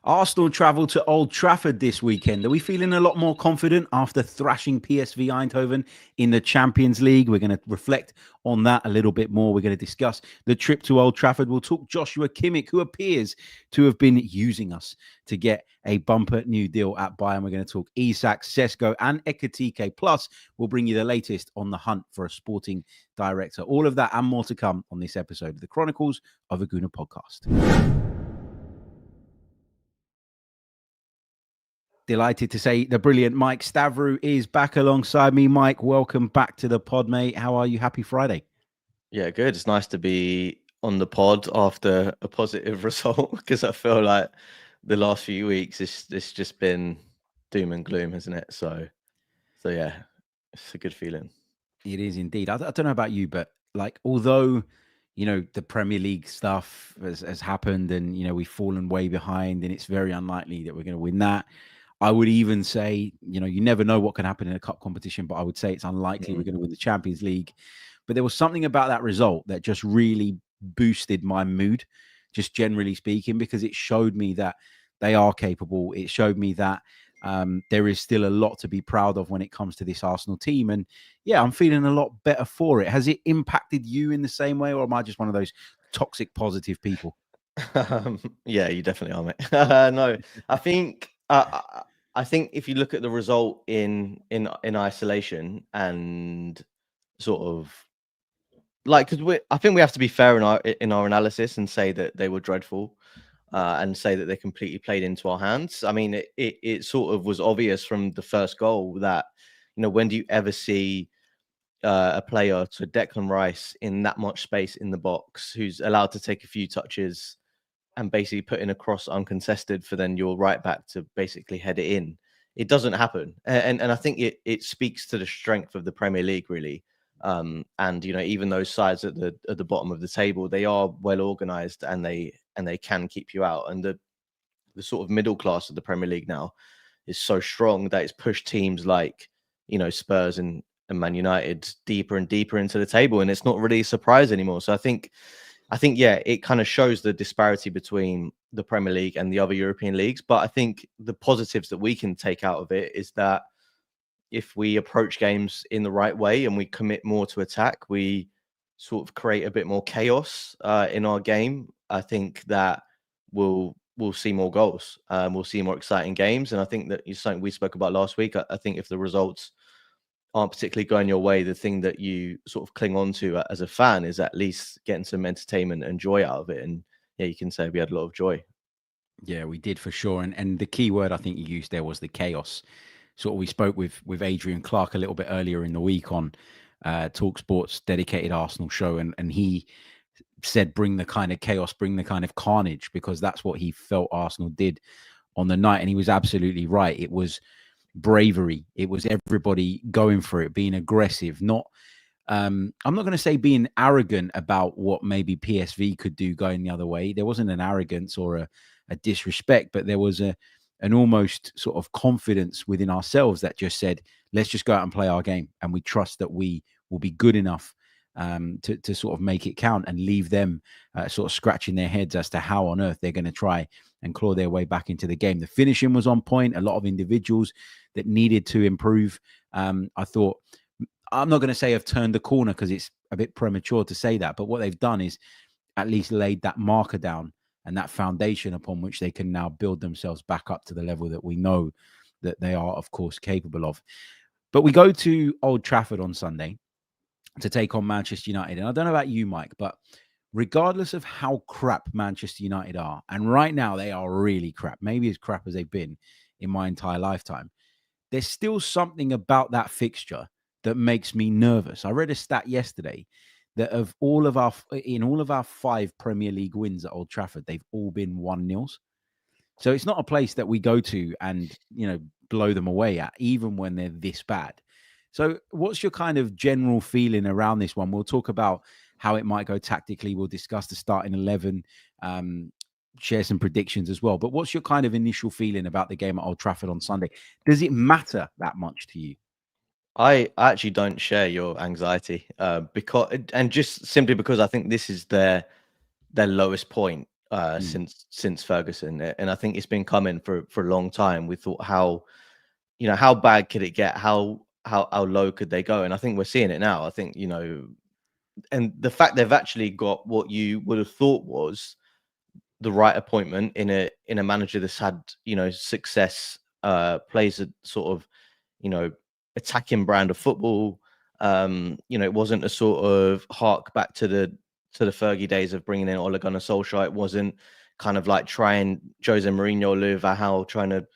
Arsenal travel to Old Trafford this weekend. Are we feeling a lot more confident after thrashing PSV Eindhoven in the Champions League? We're going to reflect on that a little bit more. We're going to discuss the trip to Old Trafford. We'll talk Joshua Kimmich, who appears to have been using us to get a bumper new deal at Bayern. We're going to talk Isak, Sesko, and Ekitike. Plus, we'll bring you the latest on the hunt for a sporting director. All of that and more to come on this episode of the Chronicles of a Gooner podcast. Delighted to say the brilliant Mike Stavrou is back alongside me. Mike, welcome back to the pod, mate. How are you? Happy Friday. Yeah, good. It's nice to be on the pod after a positive result because I feel like the last few weeks it's just been doom and gloom, hasn't it? So yeah, it's a good feeling. It is indeed. I don't know about you, but like, although, the Premier League stuff has happened and, we've fallen way behind and it's very unlikely that we're going to win that. I would even say, you never know what can happen in a cup competition, but I would say it's unlikely we're going to win the Champions League. But there was something about that result that just really boosted my mood, just generally speaking, because it showed me that they are capable. It showed me that there is still a lot to be proud of when it comes to this Arsenal team. And yeah, I'm feeling a lot better for it. Has it impacted you in the same way, or am I just one of those toxic positive people? Yeah, you definitely are, mate. No, I think I think if you look at the result in isolation and sort of like, because I think we have to be fair in our analysis and say that they were dreadful. And say that they completely played into our hands. I mean, it sort of was obvious from the first goal that, when do you ever see a player to Declan Rice in that much space in the box who's allowed to take a few touches and basically put in a cross uncontested for then your right back to basically head it in? It doesn't happen. And I think it speaks to the strength of the Premier League, really. And even those sides at the bottom of the table, they are well organized and they can keep you out. And the sort of middle class of the Premier League now is so strong that it's pushed teams like Spurs and Man United deeper and deeper into the table, and it's not really a surprise anymore. So I think yeah, it kind of shows the disparity between the Premier League and the other European leagues. But I think the positives that we can take out of it is that if we approach games in the right way and we commit more to attack, we sort of create a bit more chaos in our game. I think that we'll see more goals. We'll see more exciting games. And I think that is something we spoke about last week. I think if the results aren't particularly going your way, the thing that you sort of cling on to as a fan is at least getting some entertainment and joy out of it. And yeah, you can say we had a lot of joy. Yeah, we did for sure. And the key word I think you used there was the chaos. Sort of, we spoke with Adrian Clark a little bit earlier in the week on TalkSport's dedicated Arsenal show, and he said, bring the kind of chaos, bring the kind of carnage, because that's what he felt Arsenal did on the night. And he was absolutely right. It was bravery. It was everybody going for it, being aggressive, not I'm not going to say being arrogant about what maybe PSV could do going the other way. There wasn't an arrogance or a disrespect, but there was an almost sort of confidence within ourselves that just said, let's just go out and play our game. And we trust that we will be good enough to sort of make it count, and leave them sort of scratching their heads as to how on earth they're going to try and claw their way back into the game. The finishing was on point. A lot of individuals that needed to improve. I thought, I'm not going to say have turned the corner because it's a bit premature to say that, but what they've done is at least laid that marker down and that foundation upon which they can now build themselves back up to the level that we know that they are, of course, capable of. But we go to Old Trafford on Sunday to take on Manchester United. And I don't know about you, Mike, but regardless of how crap Manchester United are, and right now they are really crap, maybe as crap as they've been in my entire lifetime, there's still something about that fixture that makes me nervous. I read a stat yesterday that in all of our 5 Premier League wins at Old Trafford, they've all been 1-0s. So it's not a place that we go to and, blow them away at, even when they're this bad. So what's your kind of general feeling around this one? We'll talk about how it might go tactically. We'll discuss the starting 11, share some predictions as well. But what's your kind of initial feeling about the game at Old Trafford on Sunday? Does it matter that much to you? I actually don't share your anxiety because, and just simply because I think this is their lowest point since Ferguson, and I think it's been coming for a long time. We thought how bad could it get? How low could they go? And I think we're seeing it now. I think and the fact they've actually got what you would have thought was the right appointment in a manager that's had success, plays a sort of attacking brand of football. It wasn't a sort of hark back to the Fergie days of bringing in Ole Gunnar Solskjaer. It wasn't kind of like trying Jose Mourinho, Louis van Gaal, trying to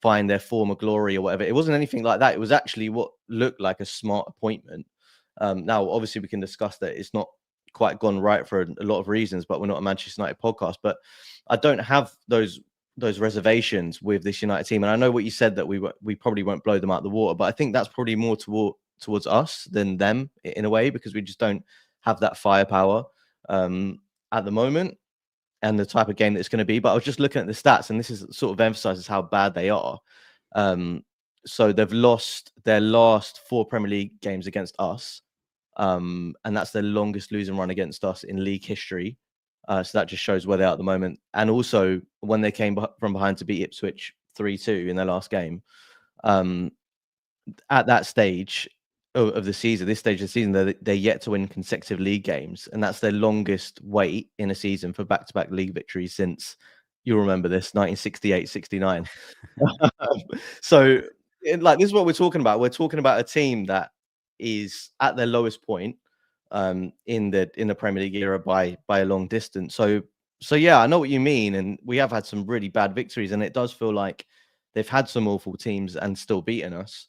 find their former glory or whatever. It wasn't anything like that. It was actually what looked like a smart appointment. Now, obviously, we can discuss that it's not quite gone right for a lot of reasons, but we're not a Manchester United podcast. But I don't have those reservations with this United team. And I know what you said, that we probably won't blow them out of the water, but I think that's probably more towards us than them in a way, because we just don't have that firepower at the moment and the type of game that it's going to be. But I was just looking at the stats, and this is sort of emphasizes how bad they are. So they've lost their last 4 Premier League games against us. And that's their longest losing run against us in league history. So that just shows where they are at the moment. And also, when they came from behind to beat Ipswich 3-2 in their last game, at that stage of the season, this stage of the season, they're yet to win consecutive league games. And that's their longest wait in a season for back-to-back league victories since, you'll remember this, 1968-69. So, this is what we're talking about. We're talking about a team that is at their lowest point in the Premier League era by a long distance. So yeah, I know what you mean, and we have had some really bad victories, and it does feel like they've had some awful teams and still beaten us.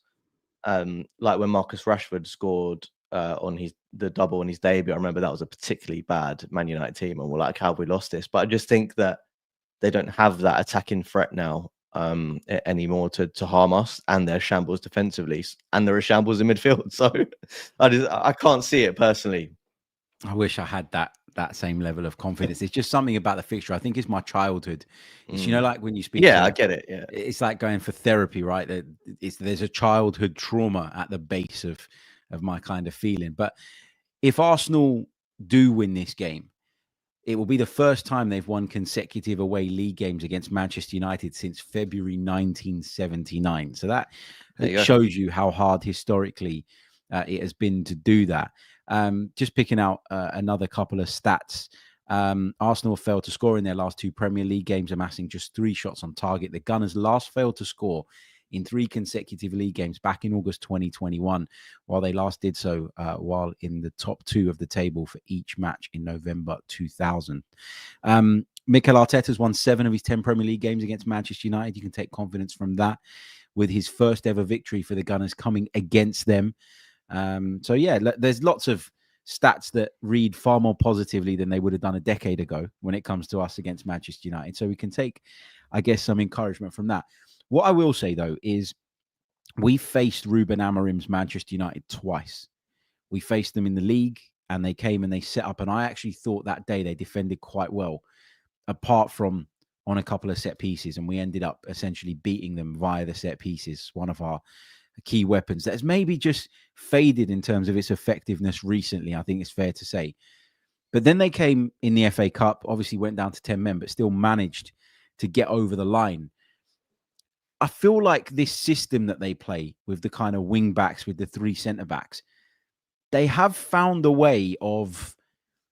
Like when Marcus Rashford scored on the double on his debut. I remember that was a particularly bad Man United team, and we're like, how have we lost this? But I just think that they don't have that attacking threat now anymore to harm us, and their shambles defensively, and there are shambles in midfield. So I can't see it personally. I wish I had that same level of confidence. It's just something about the fixture. I think it's my childhood. It's like when you speak. Yeah, I get it. Yeah, it's like going for therapy, right? There's a childhood trauma at the base of my kind of feeling. But if Arsenal do win this game, it will be the first time they've won consecutive away league games against Manchester United since February 1979. So that shows you how hard historically it has been to do that. Just picking out another couple of stats. Arsenal failed to score in their last 2 Premier League games, amassing just 3 shots on target. The Gunners last failed to score in 3 consecutive league games back in August 2021, while they last did so while in the top 2 of the table for each match in November 2000. Mikel Arteta's won 7 of his 10 Premier League games against Manchester United. You can take confidence from that, with his first ever victory for the Gunners coming against them. So yeah, there's lots of stats that read far more positively than they would have done a decade ago when it comes to us against Manchester United. So we can take, I guess, some encouragement from that. What I will say, though, is we faced Ruben Amorim's Manchester United twice. We faced them in the league, and they came and they set up. And I actually thought that day they defended quite well, apart from on a couple of set pieces. And we ended up essentially beating them via the set pieces, one of our key weapons that has maybe just faded in terms of its effectiveness recently, I think it's fair to say. But then they came in the FA Cup, obviously went down to 10 men, but still managed to get over the line. I feel like this system that they play with the kind of wing backs, with the 3 centre backs, they have found a way of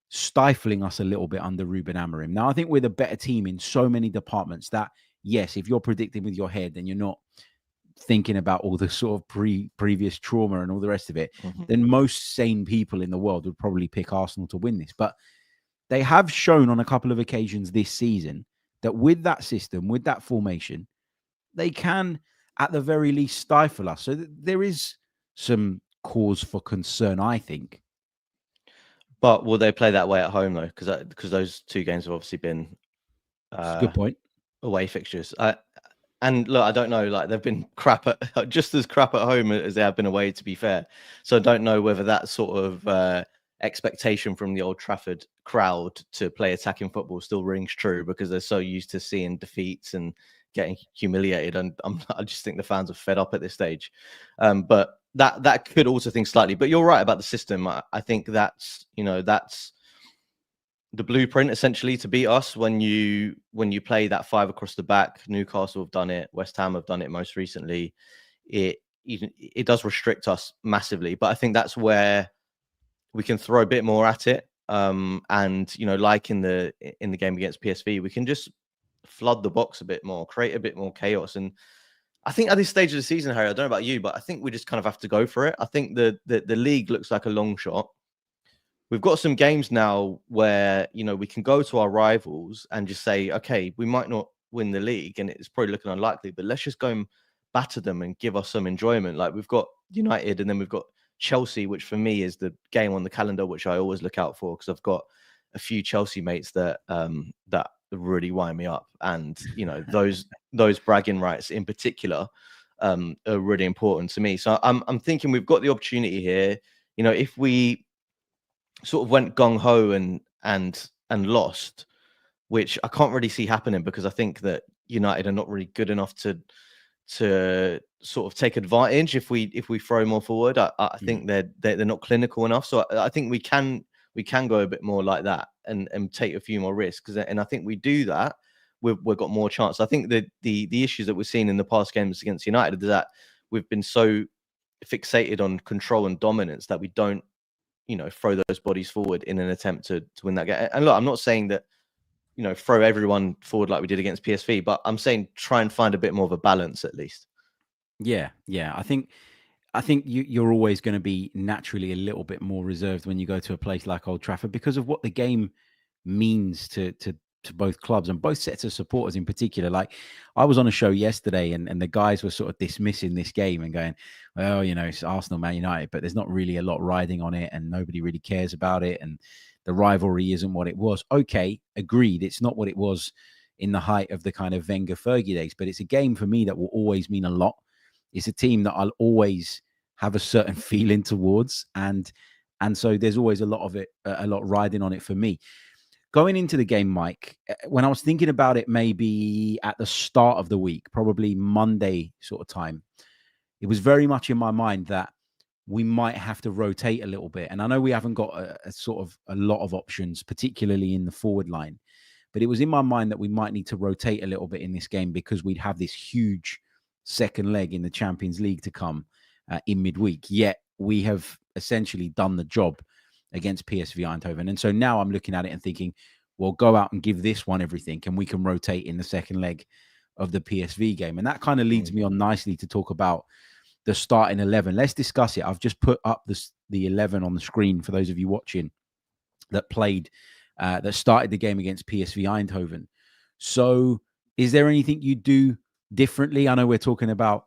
stifling us a little bit under Ruben Amorim. Now, I think we're the better team in so many departments that, yes, if you're predicting with your head and you're not thinking about all the sort of previous trauma and all the rest of it, then most sane people in the world would probably pick Arsenal to win this. But they have shown on a couple of occasions this season that with that system, with that formation, they can, at the very least, stifle us. So there is some cause for concern, I think. But will they play that way at home, though? Because those 2 games have obviously been good point. Away fixtures. And look, I don't know, like they've been just as crap at home as they have been away, to be fair. So I don't know whether that sort of expectation from the Old Trafford crowd to play attacking football still rings true, because they're so used to seeing defeats and getting humiliated. And I just think the fans are fed up at this stage. But that could also think slightly. But you're right about the system. I think that's blueprint essentially to beat us when you play that 5 across the back. Newcastle have done it. West Ham have done it most recently. It does restrict us massively, but I think that's where we can throw a bit more at it. And like in the game against PSV, we can just flood the box a bit more, create a bit more chaos. And I think at this stage of the season, Harry, I don't know about you, but I think we just kind of have to go for it. I think the league looks like a long shot. We've got some games now where we can go to our rivals and just say, okay, we might not win the league, and it's probably looking unlikely, but let's just go and batter them and give us some enjoyment. Like we've got United, and then we've got Chelsea, which for me is the game on the calendar which I always look out for, because I've got a few Chelsea mates that really wind me up, and those bragging rights in particular are really important to me. So I'm thinking we've got the opportunity here. If we sort of went gung ho and lost, which I can't really see happening, because I think that United are not really good enough to sort of take advantage if we throw more forward. I think they're not clinical enough. So I think we can go a bit more like that and take a few more risks. And I think we do that, we've got more chance. I think that the issues that we've seen in the past games against United is that we've been so fixated on control and dominance that we don't throw those bodies forward in an attempt to win that game. And look, I'm not saying that throw everyone forward like we did against PSV, but I'm saying try and find a bit more of a balance at least. Yeah. I think you're always going to be naturally a little bit more reserved when you go to a place like Old Trafford, because of what the game means to both clubs and both sets of supporters in particular. Like, I was on a show yesterday, and the guys were sort of dismissing this game and going, well, it's Arsenal, Man United, but there's not really a lot riding on it, and nobody really cares about it, and the rivalry isn't what it was. Okay, agreed. It's not what it was in the height of the kind of Wenger-Fergie days, but it's a game for me that will always mean a lot. It's a team that I'll always have a certain feeling towards, and so there's always a lot riding on it for me. Going into the game, Mike, when I was thinking about it, maybe at the start of the week, probably Monday sort of time, it was very much in my mind that we might have to rotate a little bit. And I know we haven't got a lot of options, particularly in the forward line, but it was in my mind that we might need to rotate a little bit in this game, because we'd have this huge second leg in the Champions League to come in midweek. Yet we have essentially done the job against PSV Eindhoven. And so now I'm looking at it and thinking, well, go out and give this one everything, and we can rotate in the second leg of the PSV game. And that kind of leads me on nicely to talk about the starting 11. Let's discuss it. I've just put up the 11 on the screen for those of you watching that played, that started the game against PSV Eindhoven. So is there anything you do differently? I know we're talking about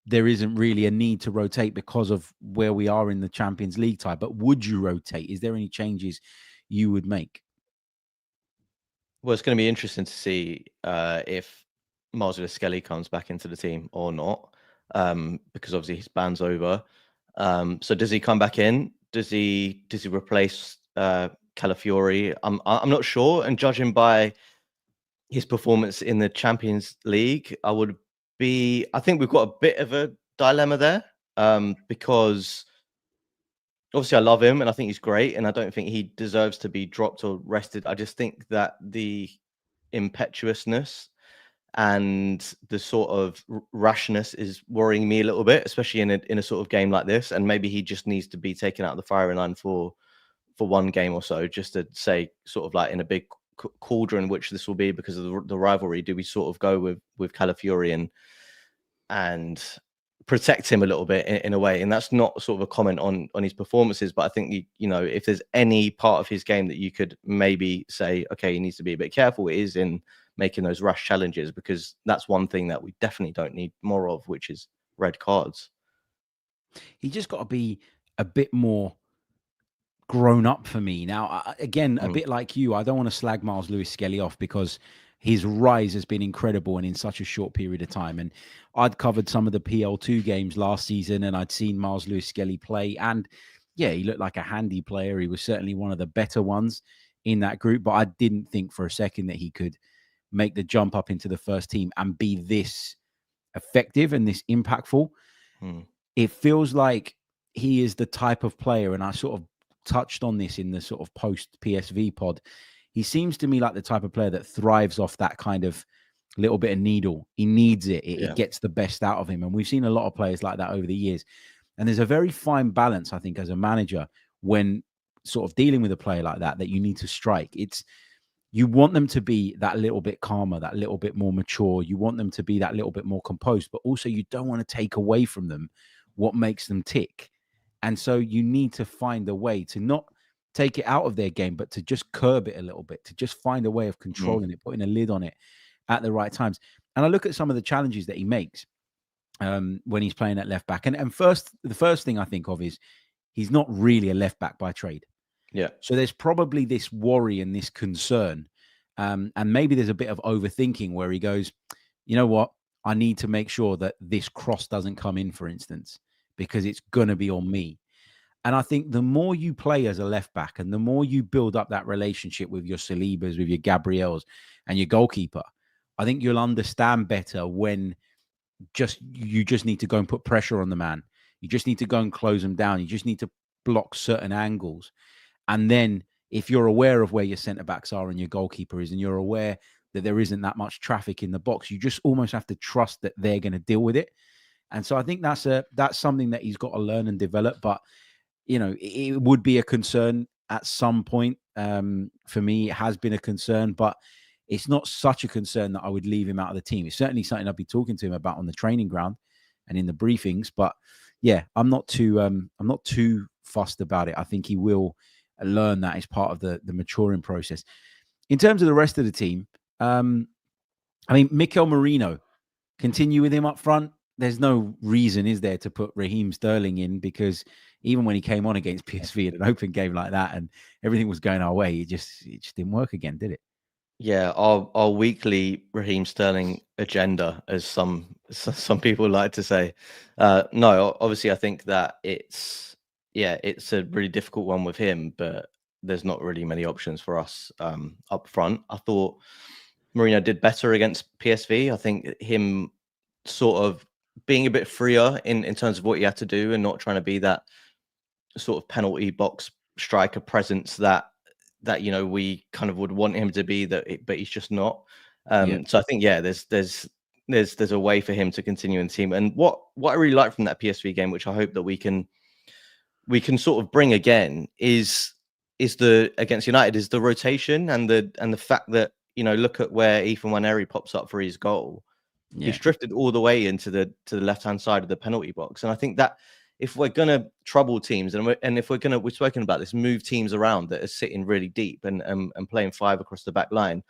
there isn't really a need to rotate because of where we are in the Champions League tie, but would you rotate? Is there any changes you would make? Well, it's going to be interesting to see if Miles Skelly comes back into the team or not, because obviously his ban's over. So does he come back in? Does he replace Calafiori? I'm not sure. And judging by his performance in the Champions League, I think we've got a bit of a dilemma there, because obviously I love him and I think he's great, and I don't think he deserves to be dropped or rested. I just think that the impetuousness and the sort of rashness is worrying me a little bit, especially in a sort of game like this. And maybe he just needs to be taken out of the firing line for one game or so, just to say, sort of like in a big cauldron, which this will be because of the rivalry, do we sort of go with Calafiori and protect him a little bit in a way? And that's not sort of a comment on his performances, but I think if there's any part of his game that you could maybe say, okay, he needs to be a bit careful, it is in making those rash challenges, because that's one thing that we definitely don't need more of, which is red cards. He just got to be a bit more grown up for me. Now, again, a bit like you, I don't want to slag Miles Lewis-Skelly off, because his rise has been incredible and in such a short period of time. And I'd covered some of the PL2 games last season, and I'd seen Miles Lewis-Skelly play. And yeah, he looked like a handy player. He was certainly one of the better ones in that group, but I didn't think for a second that he could make the jump up into the first team and be this effective and this impactful. It feels like he is the type of player, and I sort of touched on this in the sort of post PSV pod. He seems to me like the type of player that thrives off that kind of little bit of needle. He needs it. It gets the best out of him. And we've seen a lot of players like that over the years. And there's a very fine balance, I think, as a manager, when sort of dealing with a player like that you need to strike. You want them to be that little bit calmer, that little bit more mature. You want them to be that little bit more composed, but also you don't want to take away from them what makes them tick. And so you need to find a way to not take it out of their game, but to just curb it a little bit, to just find a way of controlling it, putting a lid on it at the right times. And I look at some of the challenges that he makes when he's playing at left back. And the first thing I think of is he's not really a left back by trade. Yeah. So there's probably this worry and this concern. And maybe there's a bit of overthinking where he goes, you know what? I need to make sure that this cross doesn't come in, for instance, because it's going to be on me. And I think the more you play as a left back and the more you build up that relationship with your Salibas, with your Gabriels and your goalkeeper, I think you'll understand better when you just need to go and put pressure on the man. You just need to go and close them down. You just need to block certain angles. And then if you're aware of where your centre-backs are and your goalkeeper is, and you're aware that there isn't that much traffic in the box, you just almost have to trust that they're going to deal with it. And so I think that's something that he's got to learn and develop. But, you know, it would be a concern at some point. For me, it has been a concern, but it's not such a concern that I would leave him out of the team. It's certainly something I'd be talking to him about on the training ground and in the briefings. But yeah, I'm not too fussed about it. I think he will learn that as part of the maturing process. In terms of the rest of the team, I mean, Mikel Merino, continue with him up front. There's no reason, is there, to put Raheem Sterling in, because even when he came on against PSV in an open game like that and everything was going our way, it just didn't work again, did it? Yeah, our weekly Raheem Sterling agenda, as some people like to say. No, obviously, I think that it's a really difficult one with him, but there's not really many options for us up front. I thought Mourinho did better against PSV. I think him sort of being a bit freer in terms of what he had to do and not trying to be that sort of penalty box striker presence that you know we kind of would want him to be, but he's just not. So I think there's a way for him to continue in the team. And what I really like from that PSV game, which I hope that we can sort of bring again, is the against United, is the rotation and the fact that, you know, look at where Ethan Nwaneri pops up for his goal. Yeah. He's drifted all the way into the left-hand side of the penalty box. And I think that if we're going to trouble teams and if we've spoken about this, move teams around that are sitting really deep and playing five across the back line,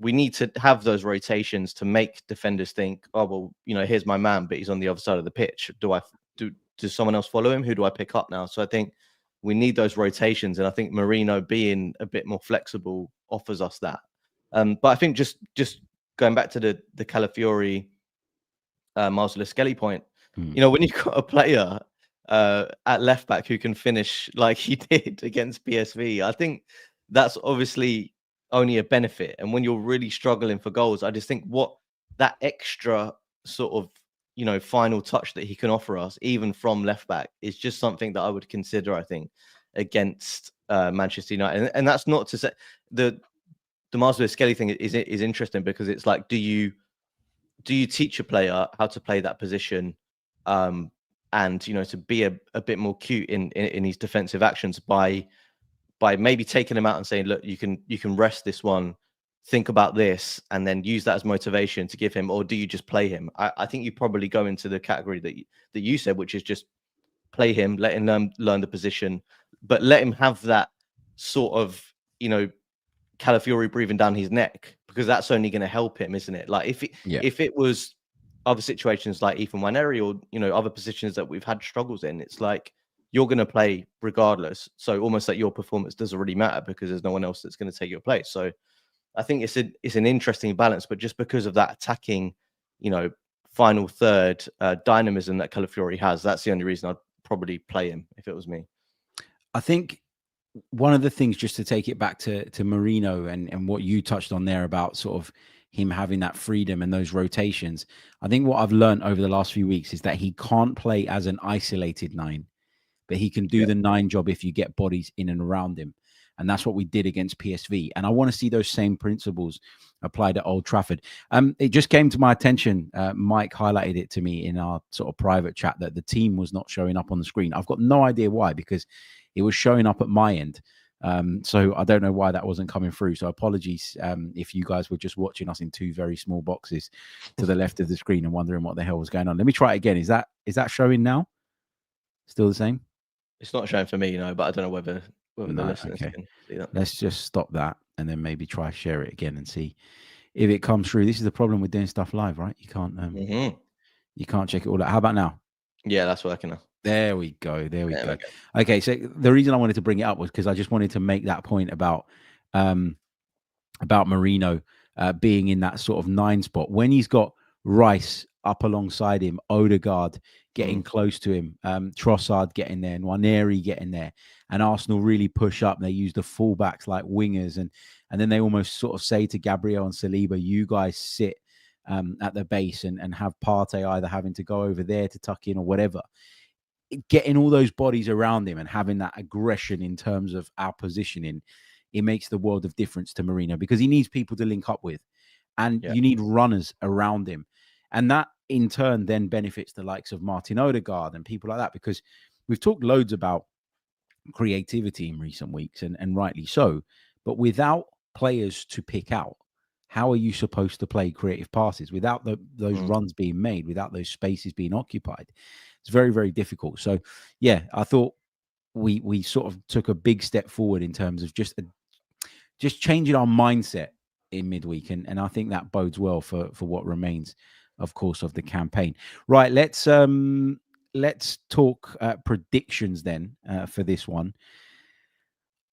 we need to have those rotations to make defenders think, oh, well, you know, here's my man, but he's on the other side of the pitch. Does someone else follow him? Who do I pick up now? So I think we need those rotations. And I think Merino being a bit more flexible offers us that. But I think just going back to the Calafiori, Marcelo Skelly point, you know, when you've got a player at left back who can finish like he did against PSV, I think that's obviously only a benefit. And when you're really struggling for goals, I just think what that extra sort of, you know, final touch that he can offer us, even from left back, is just something that I would consider, I think, against Manchester United. And that's not to say the Marcelo Skelly thing is interesting, because it's like, do you teach a player how to play that position, and, you know, to be a bit more cute in his defensive actions by maybe taking him out and saying, look, you can rest this one, think about this, and then use that as motivation to give him, or do you just play him? I think you probably go into the category that you said, which is just play him, let him learn the position, but let him have that sort of, you know, Calafiori breathing down his neck, because that's only going to help him, isn't it? Like if it was other situations like Ethan Nwaneri, or, you know, other positions that we've had struggles in, it's like you're going to play regardless. So almost like your performance doesn't really matter, because there's no one else that's going to take your place. So I think it's an interesting balance, but just because of that attacking, you know, final third dynamism that Calafiori has, that's the only reason I'd probably play him if it was me. I think one of the things, just to take it back to Merino and what you touched on there about sort of him having that freedom and those rotations, I think what I've learned over the last few weeks is that he can't play as an isolated 9, but he can do the 9 job if you get bodies in and around him. And that's what we did against PSV. And I want to see those same principles applied at Old Trafford. It just came to my attention. Mike highlighted it to me in our sort of private chat that the team was not showing up on the screen. I've got no idea why, because it was showing up at my end. So I don't know why that wasn't coming through. So apologies if you guys were just watching us in 2 very small boxes to the left of the screen and wondering what the hell was going on. Let me try it again. Is that showing now? Still the same? It's not showing for me, but I don't know whether the listeners can see that. Let's just stop that and then maybe try share it again and see if it comes through. This is the problem with doing stuff live, right? You can't you can't check it all out. How about now? Yeah, that's working now. There we go. There we go. Okay, so the reason I wanted to bring it up was because I just wanted to make that point about Marino being in that sort of 9 spot when he's got Rice up alongside him, Odegaard getting close to him, Trossard getting there, Nwaneri getting there, and Arsenal really push up. They use the fullbacks like wingers, and then they almost sort of say to Gabriel and Saliba, "You guys sit at the base and have Partey either having to go over there to tuck in or whatever." Getting all those bodies around him and having that aggression in terms of our positioning, it makes the world of difference to Marino, because he needs people to link up with, and you need runners around him. And that in turn then benefits the likes of Martin Odegaard and people like that, because we've talked loads about creativity in recent weeks, and rightly so. But without players to pick out, how are you supposed to play creative passes without those runs being made, without those spaces being occupied? It's very, very difficult. So, yeah, I thought we sort of took a big step forward in terms of just changing our mindset in midweek, and I think that bodes well for what remains, of course, of the campaign. Right, let's talk predictions then for this one.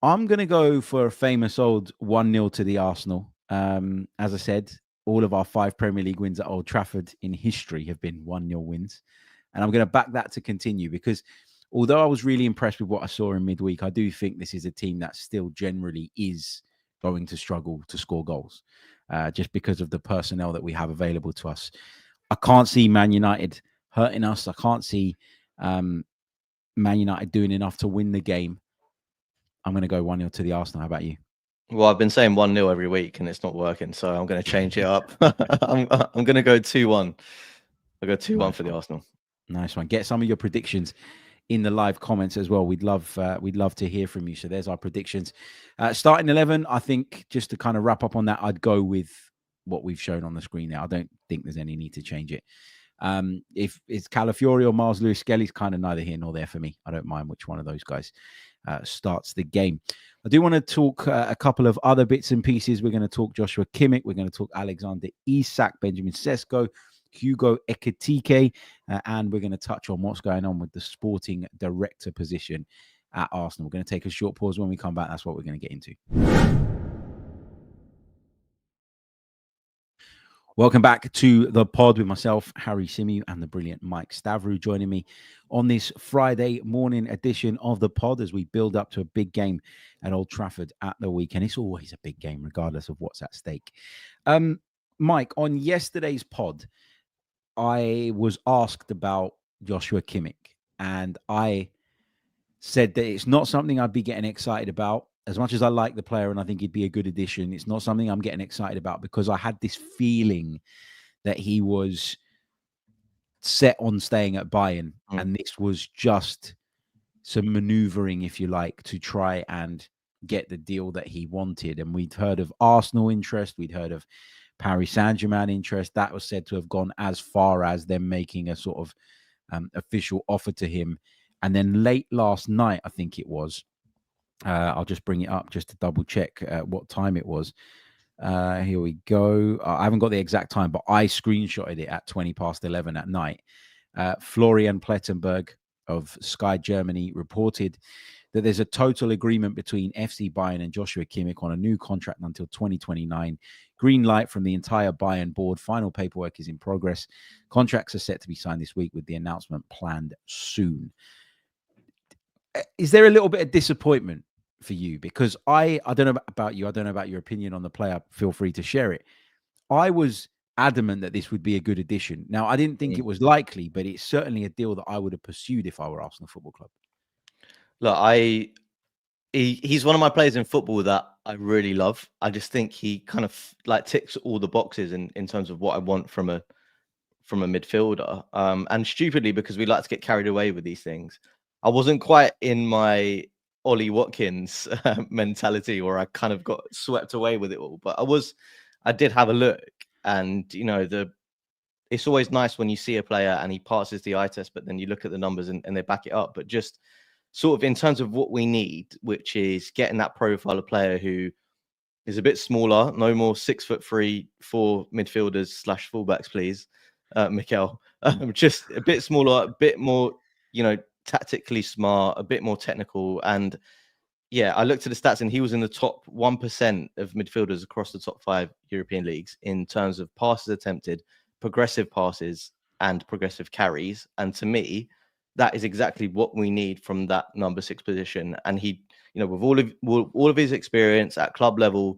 I'm going to go for a famous old 1-0 to the Arsenal. As I said, all of our 5 Premier League wins at Old Trafford in history have been 1-0 wins. And I'm going to back that to continue, because although I was really impressed with what I saw in midweek, I do think this is a team that still generally is going to struggle to score goals just because of the personnel that we have available to us. I can't see Man United hurting us. I can't see Man United doing enough to win the game. I'm going to go 1-0 to the Arsenal. How about you? Well, I've been saying 1-0 every week and it's not working, so I'm going to change it up. I'm going to go 2-1. I'll go 2-1 for the Arsenal. Nice one. Get some of your predictions in the live comments as well. We'd love to hear from you. So there's our predictions. Starting 11, I think, just to kind of wrap up on that, I'd go with what we've shown on the screen now. I don't think there's any need to change it. If it's Calafiori or Miles Lewis-Skelly's kind of neither here nor there for me. I don't mind which one of those guys starts the game. I do want to talk a couple of other bits and pieces. We're going to talk Joshua Kimmich. We're going to talk Alexander Isak, Benjamin Sesko, Hugo Ekitike, and we're going to touch on what's going on with the sporting director position at Arsenal. We're going to take a short pause. When we come back, that's what we're going to get into. Welcome back to the pod with myself, Harry Symeou, and the brilliant Mike Stavrou joining me on this Friday morning edition of the pod as we build up to a big game at Old Trafford at the weekend. It's always a big game, regardless of what's at stake. Mike, on yesterday's pod, I was asked about Joshua Kimmich, and I said that it's not something I'd be getting excited about. As much as I like the player and I think he'd be a good addition, it's not something I'm getting excited about because I had this feeling that he was set on staying at Bayern, and this was just some maneuvering, if you like, to try and get the deal that he wanted. And we'd heard of Arsenal interest, we'd heard of Paris Saint-Germain interest. That was said to have gone as far as them making a sort of official offer to him. And then late last night, I think it was, I'll just bring it up just to double check what time it was. Here we go. I haven't got the exact time, but I screenshotted it at 11:20 at night. Florian Plettenberg of Sky Germany reported that there's a total agreement between FC Bayern and Joshua Kimmich on a new contract until 2029. Green light from the entire Bayern board. Final paperwork is in progress. Contracts are set to be signed this week with the announcement planned soon. Is there a little bit of disappointment for you? Because I don't know about you. I don't know about your opinion on the player. Feel free to share it. I was adamant that this would be a good addition. Now, I didn't think it was likely, but it's certainly a deal that I would have pursued if I were Arsenal Football Club. Look, he's one of my players in football that I really love. I just think he kind of like ticks all the boxes in terms of what I want from a midfielder. And stupidly, because we like to get carried away with these things, I wasn't quite in my Ollie Watkins mentality where I kind of got swept away with it all. But I did have a look, and it's always nice when you see a player and he passes the eye test, but then you look at the numbers and they back it up. But just sort of in terms of what we need, which is getting that profile of player who is a bit smaller, no more 6'3" for midfielders / fullbacks, please, Mikel. Just a bit smaller, a bit more, tactically smart, a bit more technical. And yeah, I looked at the stats and he was in the top 1% of midfielders across the top 5 European leagues in terms of passes attempted, progressive passes, and progressive carries. And to me, that is exactly what we need from that number 6 position. And he, with all of his experience at club level,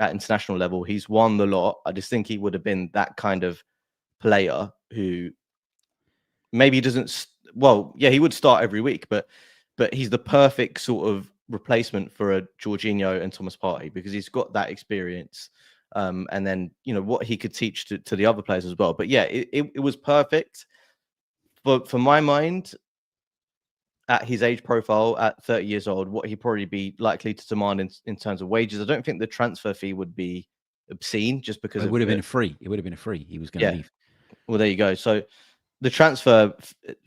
at international level, he's won the lot. I just think he would have been that kind of player who maybe doesn't. Well, yeah, he would start every week, but he's the perfect sort of replacement for a Jorginho and Thomas Partey because he's got that experience, and then what he could teach to the other players as well. But yeah, it was perfect for my mind at his age profile at 30 years old. What he'd probably be likely to demand in terms of wages. I don't think the transfer fee would be obscene just because It would have been free. It would have been a free. He was going to leave. Well, there you go. So the transfer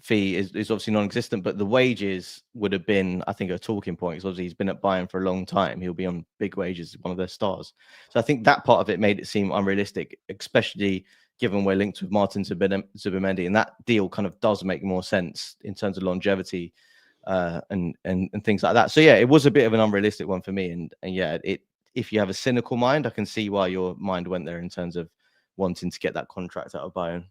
fee is obviously non-existent, but the wages would have been, I think, a talking point. Because obviously he's been at Bayern for a long time. He'll be on big wages, one of their stars. So I think that part of it made it seem unrealistic, especially given we're linked with Martin Zubimendi, and that deal kind of does make more sense in terms of longevity and things like that. So yeah, it was a bit of an unrealistic one for me. And yeah, if you have a cynical mind, I can see why your mind went there in terms of wanting to get that contract out of Bayern.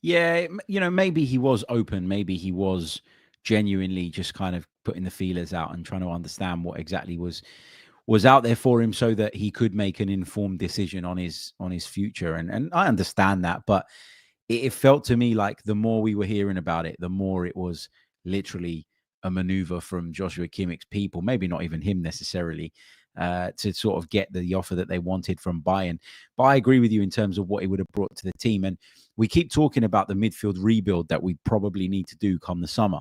Yeah, maybe he was open. Maybe he was genuinely just kind of putting the feelers out and trying to understand what exactly was out there for him, so that he could make an informed decision on his future. And I understand that, but it felt to me like the more we were hearing about it, the more it was literally a maneuver from Joshua Kimmich's people. Maybe not even him necessarily. To sort of get the offer that they wanted from Bayern. But I agree with you in terms of what he would have brought to the team. And we keep talking about the midfield rebuild that we probably need to do come the summer.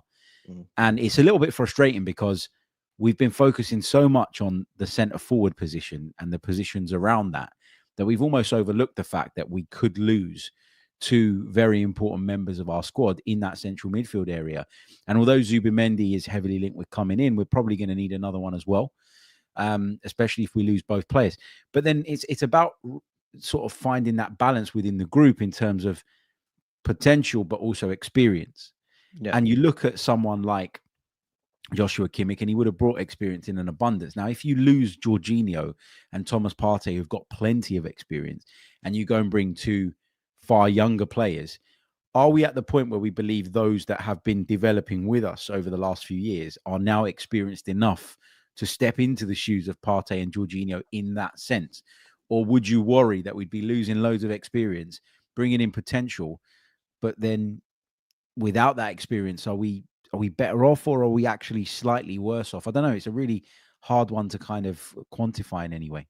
And it's a little bit frustrating because we've been focusing so much on the centre forward position and the positions around that we've almost overlooked the fact that we could lose 2 very important members of our squad in that central midfield area. And although Zubimendi is heavily linked with coming in, we're probably going to need another one as well. Especially if we lose both players. But then it's about sort of finding that balance within the group in terms of potential, but also experience. Yeah. And you look at someone like Joshua Kimmich, and he would have brought experience in an abundance. Now, if you lose Jorginho and Thomas Partey, who've got plenty of experience, and you go and bring 2 far younger players, are we at the point where we believe those that have been developing with us over the last few years are now experienced enough to step into the shoes of Partey and Jorginho in that sense? Or would you worry that we'd be losing loads of experience, bringing in potential, but then without that experience, are we better off, or are we actually slightly worse off? I don't know. It's a really hard one to kind of quantify in any way.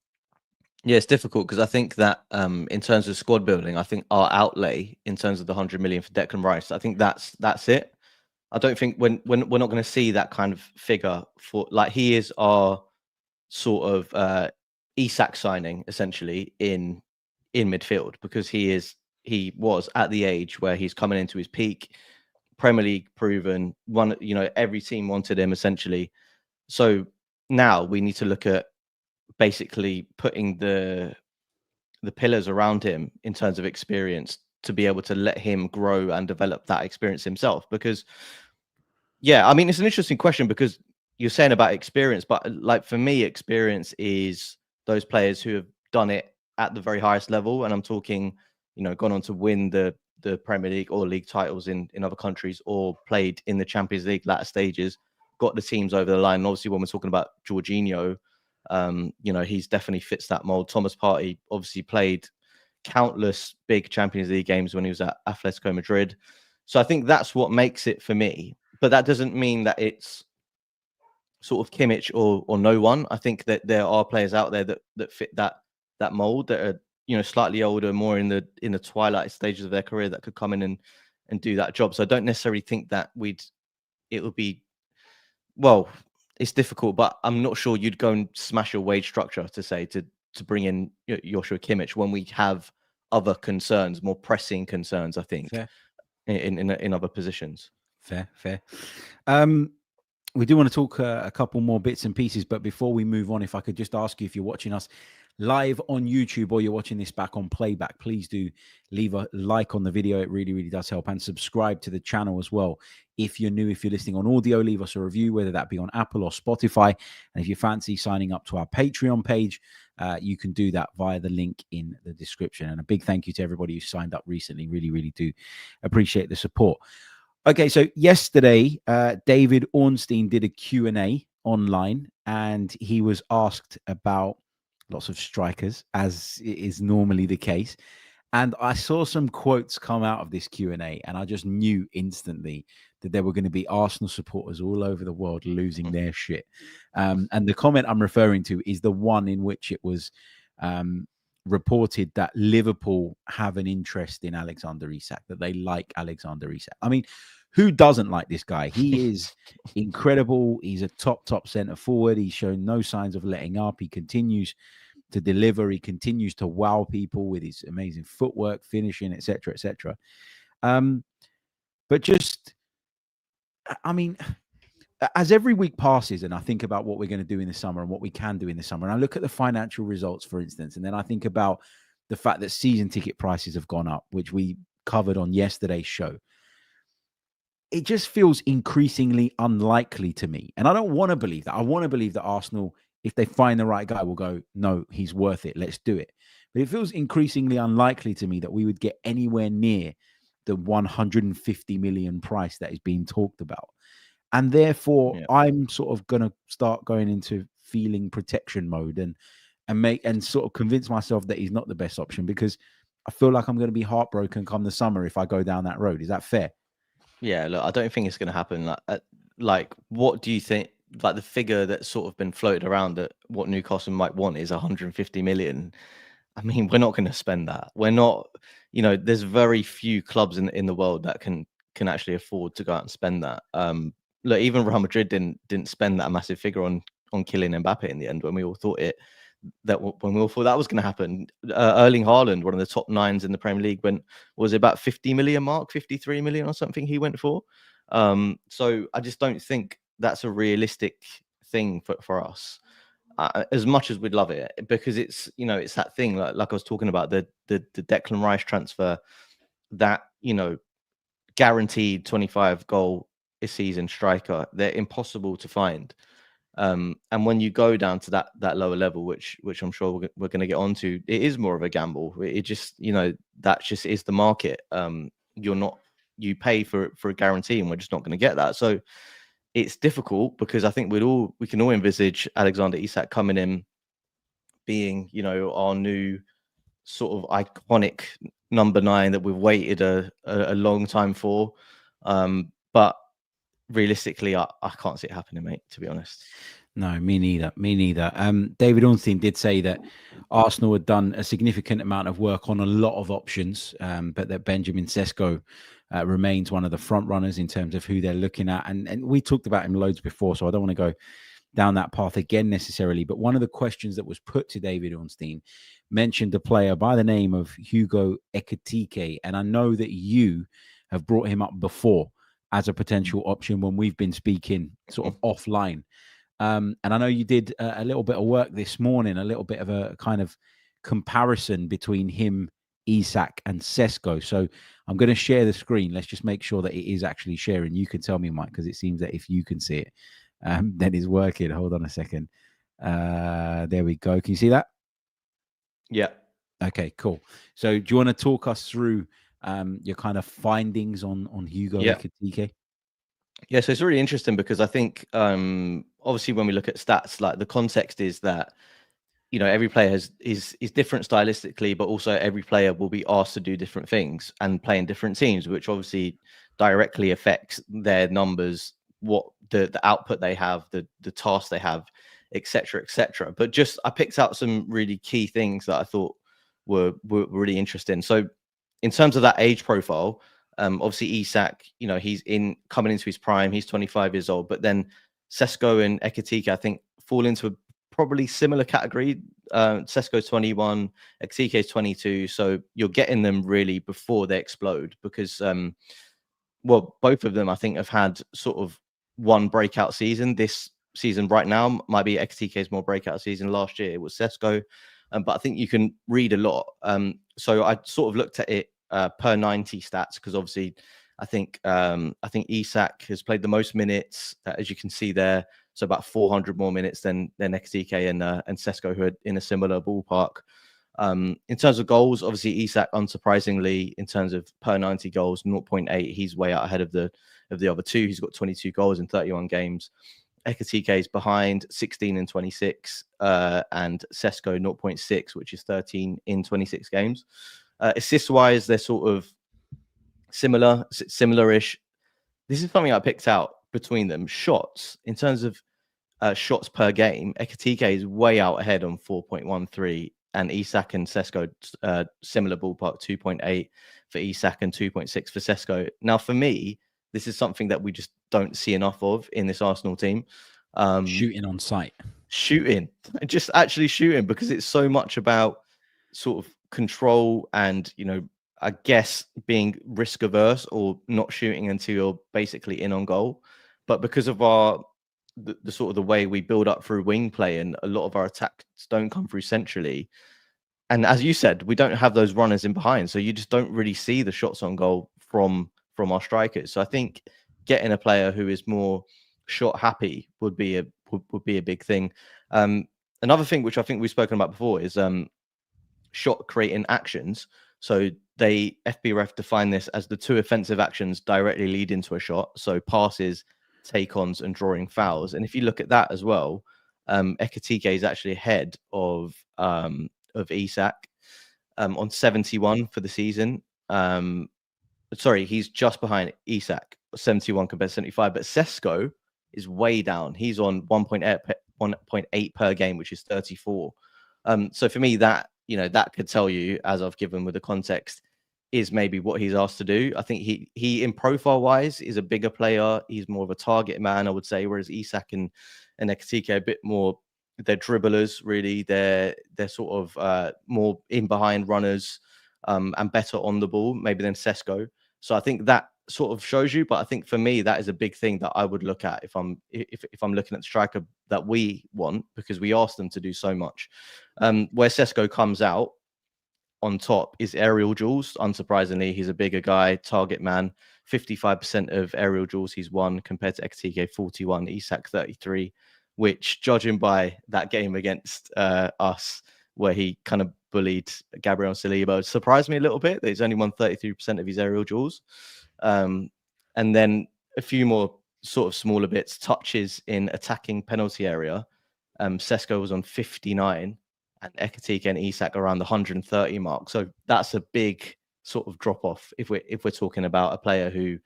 Yeah, it's difficult because I think that in terms of squad building, I think our outlay in terms of the 100 million for Declan Rice, I think that's it. I don't think when we're not going to see that kind of figure for, like, he is our sort of Isak signing essentially in midfield, because he was at the age where he's coming into his peak, Premier League proven, one, every team wanted him essentially. So now we need to look at basically putting the pillars around him in terms of experience to be able to let him grow and develop that experience himself. Because yeah, I mean, it's an interesting question because you're saying about experience, but like for me, experience is those players who have done it at the very highest level. And I'm talking, gone on to win the Premier League or league titles in other countries, or played in the Champions League latter stages, got the teams over the line. And obviously, when we're talking about Jorginho, he's definitely fits that mold. Thomas Partey obviously played countless big Champions League games when he was at Atletico Madrid. So I think that's what makes it for me. But that doesn't mean that it's sort of Kimmich or no one. I think that there are players out there that fit that mold, that are, you know, slightly older, more in the twilight stages of their career, that could come in and do that job. So I don't necessarily think that it would be, well, it's difficult, but I'm not sure you'd go and smash your wage structure to bring in Joshua Kimmich when we have other concerns, more pressing concerns, I think, Fair. in other positions. Fair. We do want to talk a couple more bits and pieces, but before we move on, if I could just ask you, if you're watching us live on YouTube or you're watching this back on playback, please do leave a like on the video. It really, really does help. And subscribe to the channel as well. If you're new, if you're listening on audio, leave us a review, whether that be on Apple or Spotify. And if you fancy signing up to our Patreon page, you can do that via the link in the description. And a big thank you to everybody who signed up recently. Really, really do appreciate the support. Okay, so yesterday, David Ornstein did a Q&A online, and he was asked about lots of strikers, as is normally the case. And I saw some quotes come out of this Q&A, and I just knew instantly that there were going to be Arsenal supporters all over the world losing their shit. And the comment I'm referring to is the one in which it was reported that Liverpool have an interest in Alexander Isak, that they like Alexander Isak. I mean, who doesn't like this guy? He is incredible. He's a top centre forward. He's shown no signs of letting up. He continues to deliver. He continues to wow people with his amazing footwork, finishing, etc., etc. But just, I mean, as every week passes and I think about what we're going to do in the summer and what we can do in the summer, and I look at the financial results, for instance, and then I think about the fact that season ticket prices have gone up, which we covered on yesterday's show, it just feels increasingly unlikely to me. And I don't want to believe that. I want to believe that Arsenal, if they find the right guy, will go, no, he's worth it. Let's do it. But it feels increasingly unlikely to me that we would get anywhere near the 150 million price that is being talked about. And therefore, I'm sort of going to start going into feeling protection mode and sort of convince myself that he's not the best option, because I feel like I'm going to be heartbroken come the summer if I go down that road. Is that fair? Yeah, look, I don't think it's going to happen. Like, what do you think? Like, the figure that's sort of been floated around that what Newcastle might want is 150 million. I mean, we're not going to spend that. We're not. There's very few clubs in the world that can actually afford to go out and spend that. Look, even Real Madrid didn't spend that massive figure on Kylian Mbappe in the end, when we all thought that was going to happen. Erling Haaland, one of the top nines in the Premier League, was it about 50 million mark, 53 million or something he went for. So I just don't think that's a realistic thing for us, as much as we'd love it, because it's that thing like I was talking about, the Declan Rice transfer, that guaranteed 25 goal a season striker. They're impossible to find. And when you go down to that lower level, which I'm sure we're going to get onto, it is more of a gamble. It just, that just is the market. You pay for a guarantee, and we're just not going to get that. So it's difficult, because I think we can all envisage Alexander Isak coming in, being, our new sort of iconic number 9 that we've waited a long time for. But realistically, I can't see it happening, mate, to be honest. No, me neither. David Ornstein did say that Arsenal had done a significant amount of work on a lot of options, but that Benjamin Sesko remains one of the front runners in terms of who they're looking at. And we talked about him loads before, so I don't want to go down that path again necessarily. But one of the questions that was put to David Ornstein mentioned a player by the name of Hugo Ekitike. And I know that you have brought him up before as a potential option when we've been speaking sort of offline. And I know you did a little bit of work this morning, a little bit of a kind of comparison between him, Isak, and Sesko. So I'm going to share the screen. Let's just make sure that it is actually sharing. You can tell me, Mike, because it seems that if you can see it, then it's working. Hold on a second. There we go. Can you see that? Yeah. Okay, cool. So do you want to talk us through your kind of findings on Hugo Ekitike? Yeah, so it's really interesting, because I think obviously when we look at stats, like, the context is that every player is different stylistically, but also every player will be asked to do different things and play in different teams, which obviously directly affects their numbers what the output they have, the tasks they have, etc., etc. But just I picked out some really key things that I thought were really interesting. So in terms of that age profile, obviously Isak, he's coming into his prime. He's 25 years old, but then Sesko and Ekitike, I think, fall into a probably similar category. Sesko's 21, Ekitike's 22. So you're getting them really before they explode because, well, both of them, I think, have had sort of one breakout season. This season right now might be Ekitike's more breakout season. Last year it was Sesko. But I think you can read a lot. So I sort of looked at it per 90 stats because obviously I think Isak has played the most minutes, as you can see there. So about 400 more minutes than Ekitike and Sesko, who are in a similar ballpark. In terms of goals, obviously Isak, unsurprisingly, in terms of per 90 goals, 0.8, he's way out ahead of the other two. He's got 22 goals in 31 games. Ekitike is behind 16 in 26, and Sesko 0.6, which is 13 in 26 games. Assist-wise, they're sort of similar-ish. This is something I picked out between them. Shots, in terms of shots per game, Ekitike is way out ahead on 4.13, and Isak and Sesko, similar ballpark, 2.8 for Isak and 2.6 for Sesko. Now, for me, this is something that we just don't see enough of in this Arsenal team. Shooting on sight. Just actually shooting, because it's so much about sort of control and, I guess being risk averse or not shooting until you're basically in on goal. But because of the sort of the way we build up through wing play, and a lot of our attacks don't come through centrally. And as you said, we don't have those runners in behind, so you just don't really see the shots on goal from our strikers. So I think getting a player who is more shot happy would be a big thing. Another thing which I think we've spoken about before is shot creating actions. So FBref define this as the two offensive actions directly lead into a shot. So passes, take-ons, and drawing fouls. And if you look at that as well, Ekitike is actually ahead of Isak on 71 for the season. Sorry, he's just behind Isak, 71 compared to 75. But Sesko is way down. He's on 1.8 per game, which is 34. So for me, that could tell you, as I've given with the context, is maybe what he's asked to do. I think he in profile wise is a bigger player. He's more of a target man, I would say, whereas Isak and Ekitike are a bit more. They're dribblers, really. They're sort of more in behind runners and better on the ball, maybe than Sesko. So I think that sort of shows you. But I think for me, that is a big thing that I would look at if I'm looking at the striker that we want, because we asked them to do so much. Where Sesko comes out on top is aerial duels. Unsurprisingly, he's a bigger guy, target man. 55% of aerial duels he's won, compared to Ekitike 41, Isak 33. Which, judging by that game against us, where he kind of bullied Gabriel Saliba, surprised me a little bit that he's only won 33% of his aerial duels. And then a few more sort of smaller bits, touches in attacking penalty area. Sesko was on 59, and Ekitike and Isak around the 130 mark. So that's a big sort of drop off if we're talking about a player who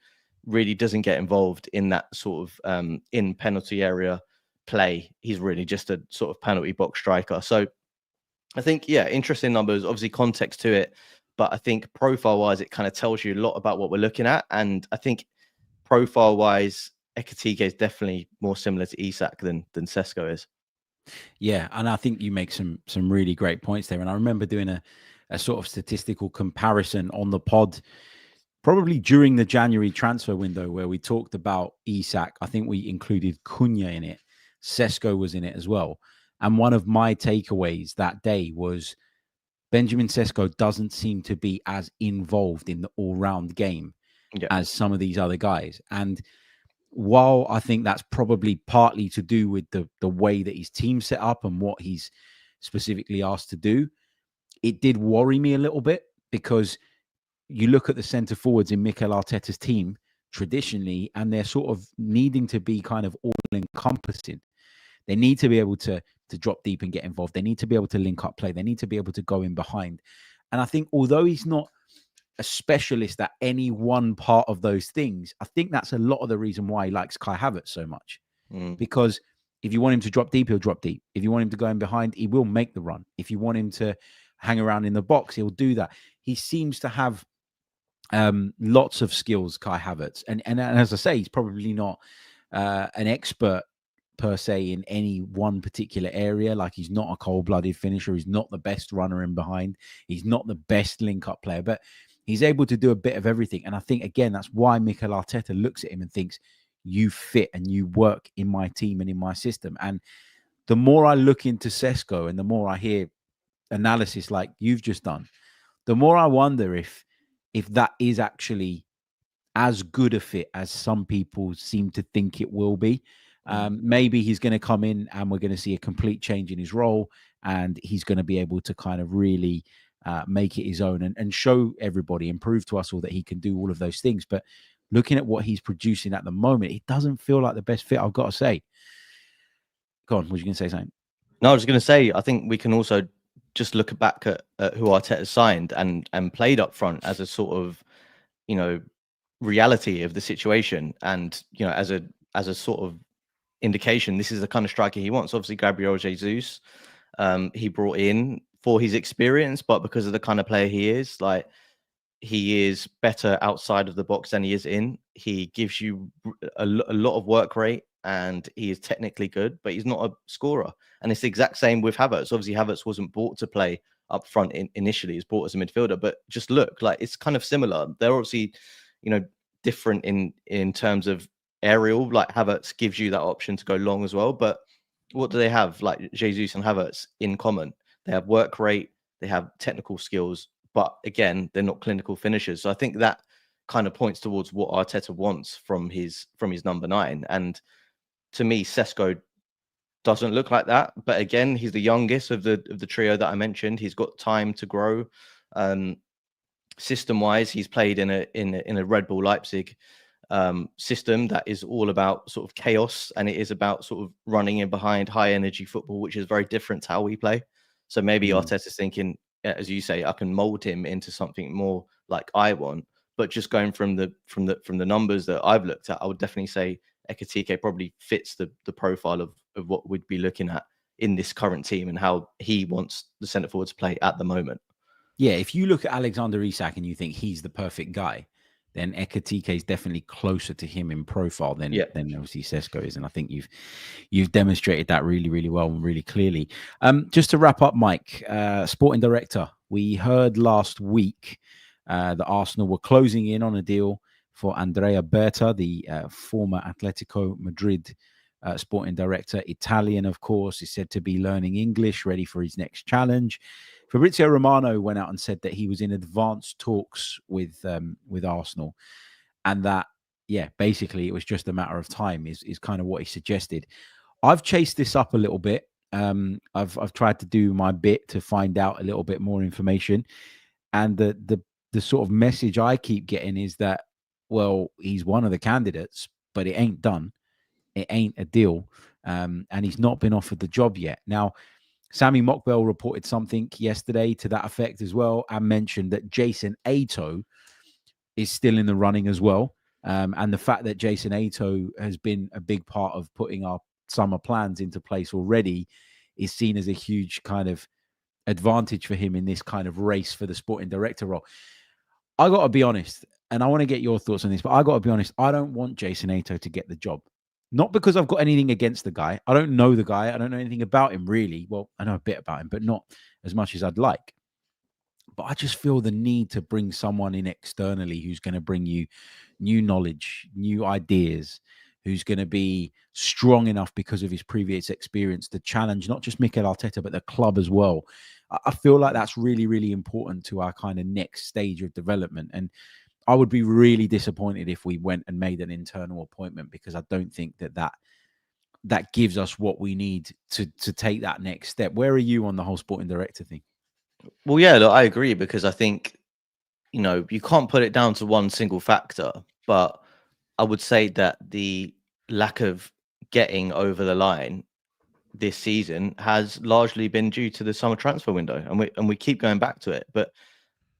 really doesn't get involved in that sort of in penalty area play. He's really just a sort of penalty box striker. So I think, interesting numbers, obviously context to it, but I think profile wise, it kind of tells you a lot about what we're looking at. And I think profile wise, Ekitike is definitely more similar to Isak than Sesko is. Yeah, and I think you make some really great points there. And I remember doing a sort of statistical comparison on the pod, probably during the January transfer window, where we talked about Isak. I think we included Cunha in it. Sesko was in it as well. And one of my takeaways that day was Benjamin Sesko doesn't seem to be as involved in the all-round game as some of these other guys. And while I think that's probably partly to do with the way that his team's set up and what he's specifically asked to do, it did worry me a little bit, because you look at the centre forwards in Mikel Arteta's team traditionally, and they're sort of needing to be kind of all-encompassing. They need to be able to drop deep and get involved. They need to be able to link up play. They need to be able to go in behind. And I think although he's not a specialist at any one part of those things, I think that's a lot of the reason why he likes Kai Havertz so much. Because if you want him to drop deep, he'll drop deep. If you want him to go in behind, he will make the run. If you want him to hang around in the box, he'll do that. He seems to have lots of skills, Kai Havertz. And as I say, he's probably not an expert per se in any one particular area. Like, he's not a cold-blooded finisher. He's not the best runner in behind. He's not the best link-up player, but he's able to do a bit of everything. And I think, again, that's why Mikel Arteta looks at him and thinks, you fit and you work in my team and in my system. And the more I look into Sesko and the more I hear analysis like you've just done, the more I wonder if that is actually as good a fit as some people seem to think it will be. Maybe he's going to come in and we're going to see a complete change in his role, and he's going to be able to kind of really make it his own and show everybody and prove to us all that he can do all of those things. But looking at what he's producing at the moment, it doesn't feel like the best fit, I've got to say. Go on, was you going to say something? No, I was going to say, I think we can also just look back at who Arteta signed and played up front as a sort of, reality of the situation, and as a sort of indication this is the kind of striker he wants. Obviously, Gabriel Jesus, he brought in for his experience, but because of the kind of player he is, like, he is better outside of the box than he is in. He gives you a lot of work rate, and he is technically good, but he's not a scorer. And it's the exact same with Havertz. Obviously, Havertz wasn't bought to play up front initially. He's bought as a midfielder, but just look, like, it's kind of similar. They're obviously, different in terms of aerial. Like, Havertz gives you that option to go long as well. But what do they have, like Jesus and Havertz, in common? They have work rate, they have technical skills, but again, they're not clinical finishers. So I think that kind of points towards what Arteta wants from his number 9. And to me, Sesko doesn't look like that. But again, he's the youngest of the trio that I mentioned. He's got time to grow. System-wise, he's played in a Red Bull Leipzig system that is all about sort of chaos, and it is about sort of running in behind, high energy football, which is very different to how we play. So maybe Arteta's thinking, as you say, I can mold him into something more like I want. But just going from the numbers that I've looked at, I would definitely say Ekitike probably fits the profile of what we'd be looking at in this current team and how he wants the centre forward to play at the moment. Yeah, if you look at Alexander Isak and you think he's the perfect guy, then Ekitike is definitely closer to him in profile than obviously Sesko is. And I think you've demonstrated that really, really well and really clearly. Just to wrap up, Mike, sporting director, we heard last week that Arsenal were closing in on a deal for Andrea Berta, the former Atletico Madrid sporting director, Italian, of course, is said to be learning English, ready for his next challenge. Fabrizio Romano went out and said that he was in advanced talks with Arsenal, and that, basically it was just a matter of time is kind of what he suggested. I've chased this up a little bit. I've tried to do my bit to find out a little bit more information, and the sort of message I keep getting is that, well, he's one of the candidates, but it ain't done. It ain't a deal, and he's not been offered the job yet. Now, Sammy Mockbell reported something yesterday to that effect as well, and mentioned that Jason Ato is still in the running as well. And the fact that Jason Ato has been a big part of putting our summer plans into place already is seen as a huge kind of advantage for him in this kind of race for the sporting director role. I got to be honest, and I want to get your thoughts on this, but I got to be honest, I don't want Jason Ato to get the job. Not because I've got anything against the guy. I don't know the guy. I don't know anything about him, really. Well, I know a bit about him, but not as much as I'd like. But I just feel the need to bring someone in externally who's going to bring you new knowledge, new ideas, who's going to be strong enough because of his previous experience to challenge not just Mikel Arteta, but the club as well. I feel like that's really, really important to our kind of next stage of development. And I would be really disappointed if we went and made an internal appointment, because I don't think that gives us what we need to take that next step. Where are you on the whole sporting director thing? Well, yeah, look, I agree, because I think, you can't put it down to one single factor, but I would say that the lack of getting over the line this season has largely been due to the summer transfer window, and we keep going back to it. But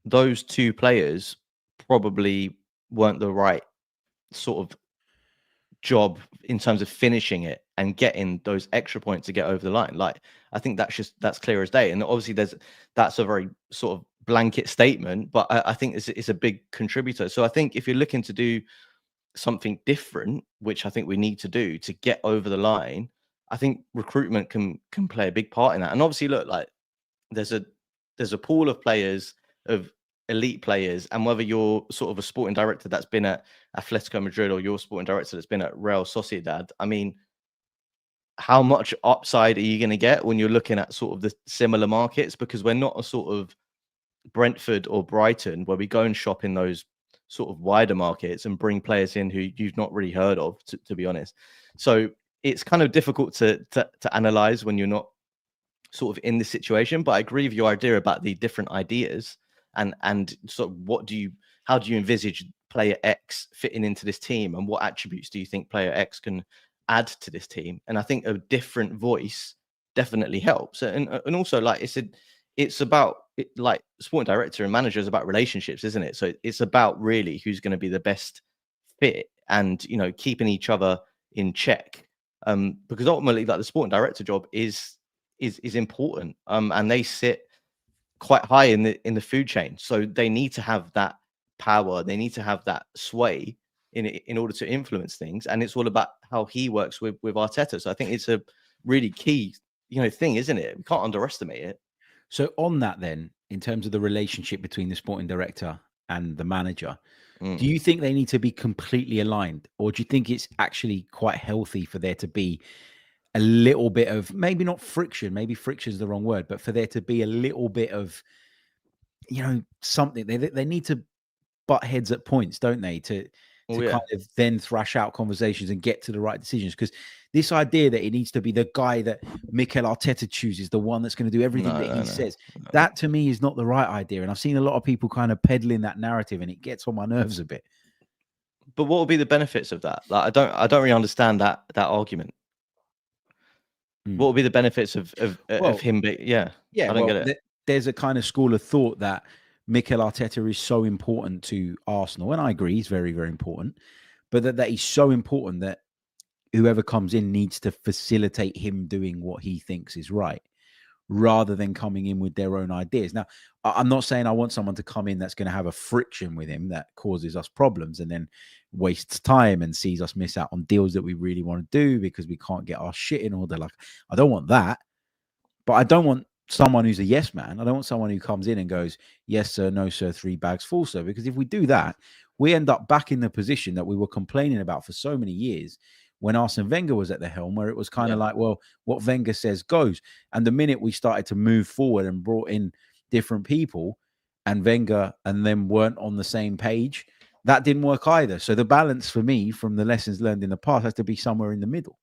those two players probably weren't the right sort of job in terms of finishing it and getting those extra points to get over the line. Like, I think that's clear as day. And obviously that's a very sort of blanket statement, but I think it's a big contributor. So I think if you're looking to do something different, which I think we need to do to get over the line, I think recruitment can play a big part in that. And obviously, look, like there's a pool of players, of elite players, and whether you're sort of a sporting director that's been at Atletico Madrid or you're a sporting director that's been at Real Sociedad, I mean, how much upside are you going to get when you're looking at sort of the similar markets? Because we're not a sort of Brentford or Brighton where we go and shop in those sort of wider markets and bring players in who you've not really heard of, to be honest. So it's kind of difficult to analyze when you're not sort of in this situation. But I agree with your idea about the different ideas and sort of how do you envisage player X fitting into this team, and what attributes do you think player X can add to this team? And I think a different voice definitely helps. And also, like it's about like sporting director and manager is about relationships, isn't it? So it's about really who's going to be the best fit, and keeping each other in check. Because ultimately, like the sporting director job is important. And they sit quite high in the food chain, so they need to have that power. They need to have that sway in order to influence things. And it's all about how he works with Arteta. So I think it's a really key thing, isn't it? We can't underestimate it. So on that then, in terms of the relationship between the sporting director and the manager, do you think they need to be completely aligned, or do you think it's actually quite healthy for there to be a little bit of, maybe not friction, maybe friction is the wrong word, but for there to be a little bit of, something? They need to butt heads at points, don't they, to kind of then thrash out conversations and get to the right decisions? Because this idea that it needs to be the guy that Mikel Arteta chooses, the one that's going to do everything he says, that to me is not the right idea. And I've seen a lot of people kind of peddling that narrative, and it gets on my nerves a bit. But what would be the benefits of that? Like, I don't really understand that argument. What would be the benefits of him? I don't get it. There's a kind of school of thought that Mikel Arteta is so important to Arsenal, and I agree, he's very, very important, but that he's so important that whoever comes in needs to facilitate him doing what he thinks is right, rather than coming in with their own ideas. Now, I'm not saying I want someone to come in that's going to have a friction with him that causes us problems and then wastes time and sees us miss out on deals that we really want to do because we can't get our shit in order. Like, I don't want that, but I don't want someone who's a yes man. I don't want someone who comes in and goes, yes, sir, no, sir, 3 bags full, sir. Because if we do that, we end up back in the position that we were complaining about for so many years when Arsene Wenger was at the helm, where it was kind of like, well, what Wenger says goes. And the minute we started to move forward and brought in different people, and Wenger and them weren't on the same page, that didn't work either. So the balance for me, from the lessons learned in the past, has to be somewhere in the middle.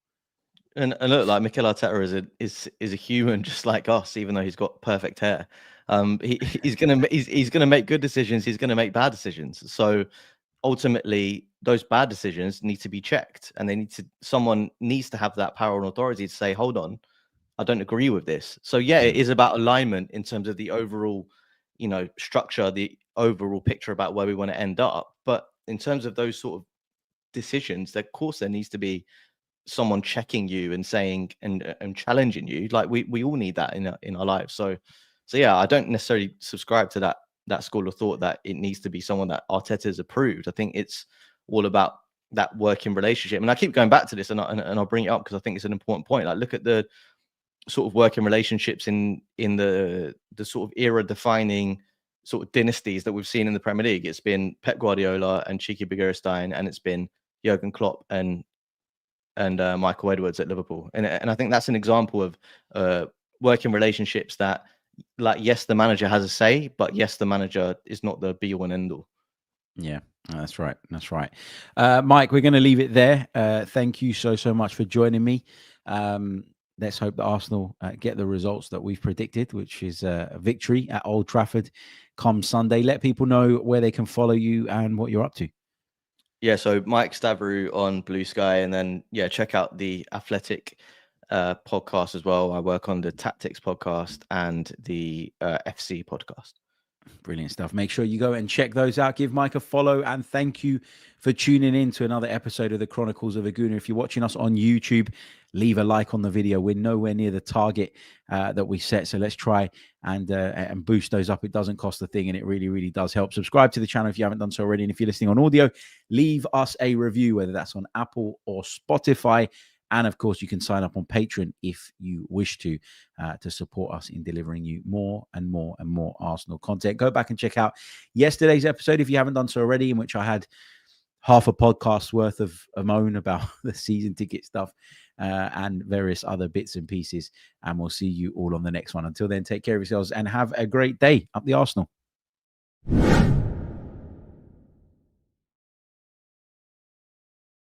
And look, like Mikel Arteta is a human just like us, even though he's got perfect hair. He's gonna make good decisions. He's gonna make bad decisions. So ultimately, those bad decisions need to be checked, and someone needs to have that power and authority to say, hold on, I don't agree with this. So it is about alignment in terms of the overall, structure, the overall picture about where we want to end up. But in terms of those sort of decisions, of course, there needs to be someone checking you and saying and challenging you. Like we all need that in our lives. So I don't necessarily subscribe to that school of thought that it needs to be someone that Arteta has approved. I think it's all about that working relationship. And I keep going back to this, and I'll bring it up because I think it's an important point. Like, look at the sort of working relationships in the sort of era defining sort of dynasties that we've seen in the Premier League. It's been Pep Guardiola and Cheeky Ornstein, and it's been Jurgen Klopp and Michael Edwards at Liverpool. And I think that's an example of working relationships that, like, yes, the manager has a say, but yes, the manager is not the be all and end all. Yeah, that's right. That's right. Mike, we're going to leave it there. Thank you so much for joining me. Let's hope that Arsenal get the results that we've predicted, which is a victory at Old Trafford come Sunday. Let people know where they can follow you and what you're up to. Yeah, so Mike Stavrou on Blue Sky, and then check out the Athletic podcast as well. I work on the Tactics podcast and the FC podcast. Brilliant stuff. Make sure you go and check those out. Give Mike a follow, and thank you for tuning in to another episode of the Chronicles of a Gooner. If you're watching us on YouTube, leave a like on the video. We're nowhere near the target that we set, so let's try and boost those up. It doesn't cost a thing, and it really, really does help. Subscribe to the channel if you haven't done so already, and if you're listening on audio, leave us a review, whether that's on Apple or Spotify. And of course, you can sign up on Patreon if you wish to support us in delivering you more and more and more Arsenal content. Go back and check out yesterday's episode if you haven't done so already, in which I had half a podcast's worth of a moan about the season ticket stuff and various other bits and pieces. And we'll see you all on the next one. Until then, take care of yourselves and have a great day. Up the Arsenal.